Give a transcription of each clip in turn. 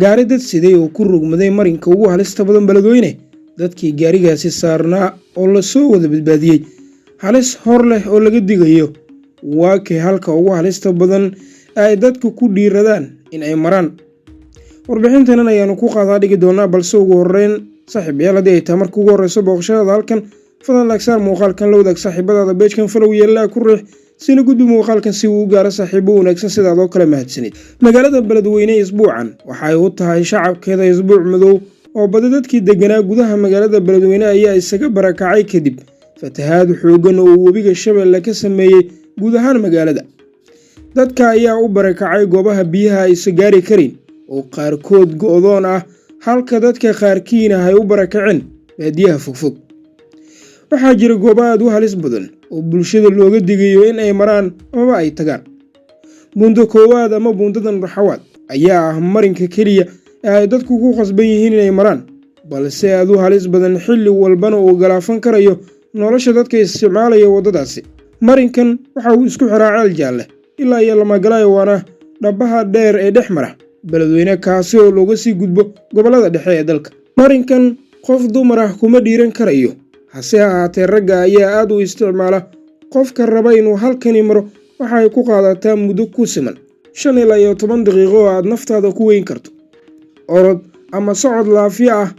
gaari dad siday oo ku rogmaday marinka ugu halista badan beledweyne dadkii gaarigaasi saarnaa oo la soo wada badbaadiyay halis hor leh oo laga digayo waa kee halka ugu halista badan ay dadku ku dhiiradaan in ay maraan. warbixintan ayaanu ku qaadaa dhigi doonaa, balse ugu horeyn saaxiibayaal haddii ay tahay markii ugu horeyso booqashada halkan fadlan laagsaar muuqaalkan la wadaag saaxiibadaada beejkan falow yeellaa ku riix sina gudbi muuqaalkan si uu u gaaro saaxiibo wanaagsan sidaadoo kale mahadsanid. magaalada beledweyne isbuucan waxa ay u tahay shacabkeeda isbuuc madow oo badi dadkii deganaa gudaha magaalada beledweyne ayaa isaga barakacay kadib fatahaad xoogan oo webiga Shabeelle ka sameeyay guud ahaan magaalada. dadka ayaa u barakacay goobaha biyaha aysan gaari karin oo qaarkood go'doon ah, halka dadka qaarkiina ay u barakaceen baadiyaha fogfog. waxaa jira goobo aad u halis badan oo bulshada looga digayo in ay maraan ama ay tagaan. buundo koowaad ama buundadan raxawaad ayaa ah marinka keliya ee ay dadku ku qasban yihiin inay maraan, balse aad u halis badan xilli walbana uu galaafan karayo nolosha dadka isticmaalaya waddadaasi. marinkan waxa uu isku xiraa Ceel Jaalle ilaa iyo Lamagalayo, waana dhabaha dheer ee dhex mara beledweyne kaasi oo looga sii gudbo gobollada dhexe ee dalka. marinkan qof dumar ah kuma dhiiran karayo, hase ahaatee ragga ayaa aad u isticmaala. qofka raba inuu halkani maro waxa ay ku qaadataa muddo ku siman 5 ilaa iyo 10 daqiiqo oo aad naftaada ku weyn karto. orod ama socod laafiya ah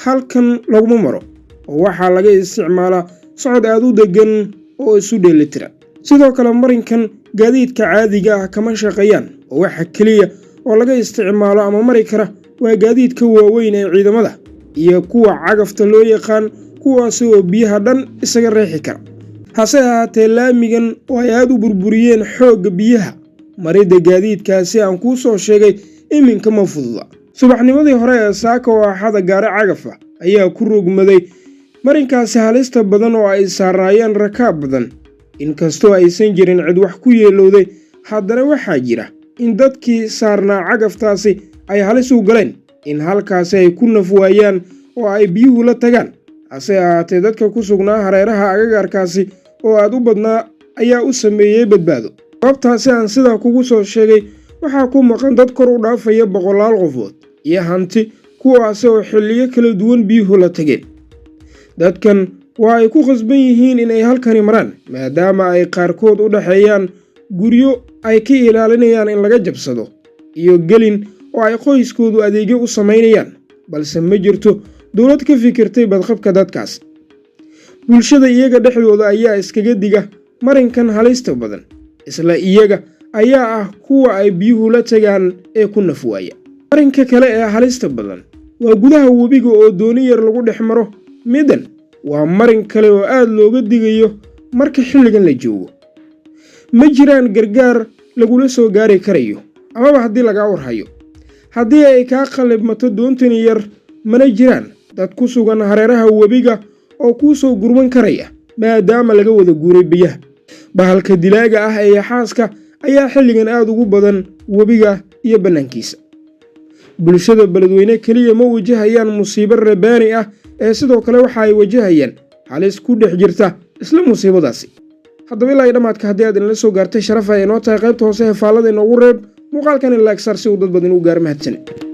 halkan laguma maro, oo waxaa laga isticmaalaa socod aad u degan oo isu dheelitira. sidoo kale marinkan gaadiidka caadiga ah kama shaqeeyaan, oo waxa keliya oo laga isticmaalo ama mari kara waa gaadiidka waaweyn ee ciidamada iyo kuwa cagafta loo yaqaan, kuwaasi oo biyaha dhan isaga reexi kara. hase ahaatee laamigan oo ay aad u burburiyeen xoogga biyaha, maridda gaadiidkaasi aan kuu soo sheegay iminka ma fududa. subaxnimadii hore ee saaka oo axada gaari cagaf ah ayaa ku rogmaday marinkaasi halista badan oo ay saarnaayeen rakaab badan. inkastoo aysan jirin cid wax ku yeelowday, haddana waxaa jira in dadkii saarnaa cagaftaasi ay halis u galeen in halkaasi ay ku naf waayaan oo ay biyuhu la tagaan. hase ahaatee dadka ku sugnaa hareeraha agagaarkaasi oo aad u badnaa ayaa u sameeyey badbaado. goobtaasi aan sidaa kugu soo sheegay waxaa ku maqan dad kor u dhaafaya 100 qofood iyo hanti, kuwaasi oo xilliyo kala duwan biyuhu la tageen. dadkan waa ay ku qasban yihiin inay halkani maraan maadaama ay qaarkood u dhaxeeyaan guryo ay ka ilaalinayaan in laga jabsado iyo gelin oo ay qoyskoodu adeegyo u samaynayaan, balse ma jirto dowlad ka fikirtay badqabka dadkaas. bulshada iyaga dhexdooda ayaa iskaga diga marinkan halista badan, isla iyaga ayaa ah kuwa ay biyuhu la tagaan ee ku naf waaya. marinka kale ee halista badan waa gudaha webiga oo dooni yar lagu dhex maro. midan waa marin kale oo aad looga digayo marka xilligan la joogo. ma jiraan gargaar lagula soo gaari karayo amaba haddii lagaa warhayo. haddii ay kaa qalibmato doontani yar, mana jiraan dad ku sugan hareeraha webiga oo kuu soo gurman karaya maadaama laga wada guuray biyaha. bahalka dilaaga ah ee yaxaaska ayaa xilligan aad ugu badan webiga iyo bannaankiisa. bulshada beledweyne keliya ma wajahayaan musiibo rabaani ah, ee sidoo kale waxa ay wajahayaan halis ku dhex jirta isla musiibadaasi. haddaba ilaa dhammaadka haddii aad inala soo gaartay sharaf ay inoo tahay qaybta hoose ee faallada inoogu reeb muuqaalkan in laagsaar si uu dad badan u gaar mahadsanid.